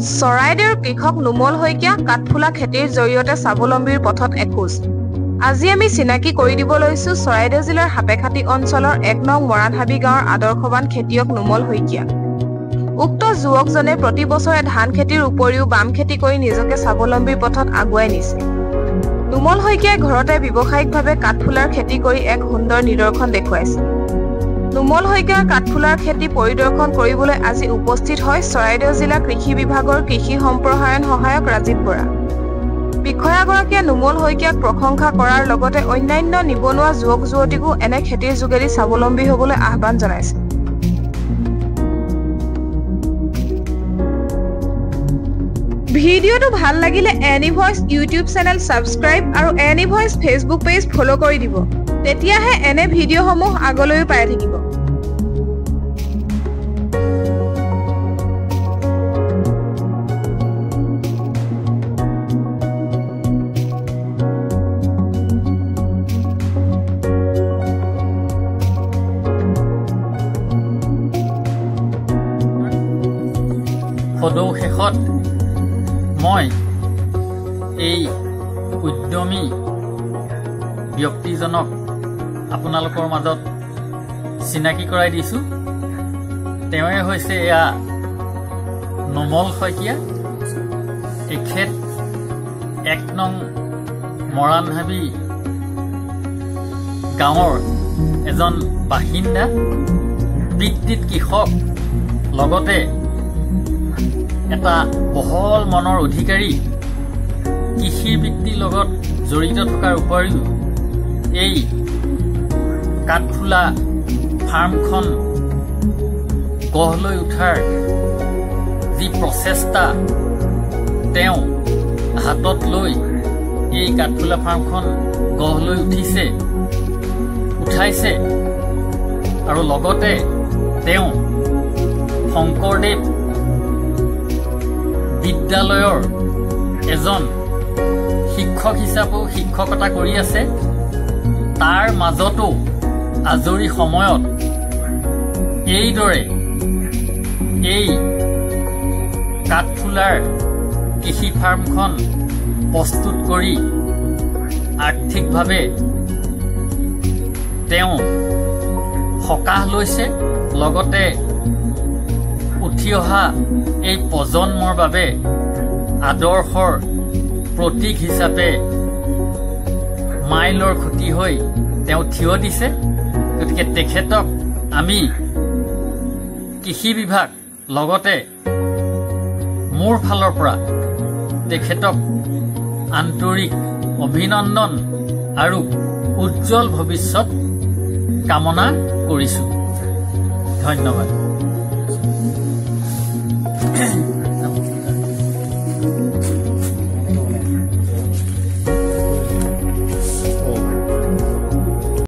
চৰাইদেউৰ কৃষক নুমল শইকীয়া কাঠফুলা খেতিৰ জৰিয়তে স্বাৱলম্বীৰ পথত এখোজ। আজি আমি চিনাকি কৰি দিব লৈছো চৰাইদেউ জিলাৰ হাপেখাটি অঞ্চলৰ ১ নং মৰাণহাবি গাঁৱৰ আদৰ্শৱান খেতিয়ক নুমল শইকীয়া। উক্ত যুৱকজনে প্ৰতি বছৰে ধান খেতিৰ উপৰিও বাম খেতি কৰি নিজকে স্বাৱলম্বীৰ পথত আগুৱাই নিছে। নুমল শইকীয়াই ঘৰতে ব্যৱসায়িকভাৱে কাঠফুলাৰ খেতি কৰি এক সুন্দৰ নিদৰ্শন দেখুৱাইছে। নুমল শইকীয়াৰ কাঠফুলাৰ খেতি পৰিদৰ্শন কৰিবলৈ আজি উপস্থিত হয় চৰাইদেউ জিলা কৃষি বিভাগৰ কৃষি সম্প্ৰসাৰণ সহায়ক ৰাজীৱ বৰা। বিষয়াগৰাকীয়ে নুমল শইকীয়াক প্ৰশংসা কৰাৰ লগতে অন্যান্য নিবনুৱা যুৱক যুৱতীকো এনে খেতিৰ যোগেদি স্বাৱলম্বী হ'বলৈ আহ্বান জনাইছে। ভিডিঅ'টো ভাল লাগিলে any voice YouTube channel subscribe আৰু any voice Facebook page follow' কৰি দিব। তেতিয়াহে এনে ভিডিঅ'সমূহ আগলৈও পাই থাকিব। সদৌ শেষত মই এই উদ্যমী ব্যক্তিজনক আপোনালোকৰ মাজত চিনাকি কৰাই দিছোঁ। তেওঁৱে হৈছে এয়া নুমল শইকীয়া। এখেত ১ নং মৰাণহাবি গাঁৱৰ এজন বাসিন্দা, বৃত্তিত কৃষক, লগতে এটা বহল মনৰ অধিকাৰী। কৃষিৰ বৃত্তিৰ লগত জড়িত থকাৰ উপৰিও এই কাঠফুলা ফাৰ্মখন গঢ় লৈ উঠাৰ যি প্ৰচেষ্টা তেওঁ হাতত লৈ এই কাঠফুলা ফাৰ্মখন গঢ় লৈ উঠাইছে আৰু লগতে তেওঁ শংকৰদেৱ বিদ্যালয়ৰ এজন শিক্ষক হিচাপেও শিক্ষকতা কৰি আছে। তাৰ মাজতো আজৰি সময়ত এইদৰে এই কাঠফুলাৰ কৃষি ফাৰ্মখন প্ৰস্তুত কৰি আৰ্থিকভাৱে তেওঁ সকাহ লৈছে। লগতে উঠি অহা এই প্ৰজন্মৰ বাবে আদৰ্শৰ প্ৰতীক হিচাপে মাইলৰ খুঁটি হৈ তেওঁ থিয় দিছে। গতিকে তেখেতক আমি কৃষি বিভাগ লগতে মোৰ ফালৰ পৰা তেখেতক আন্তৰিক অভিনন্দন আৰু উজ্জ্বল ভৱিষ্যত কামনা কৰিছোঁ। ধন্যবাদ।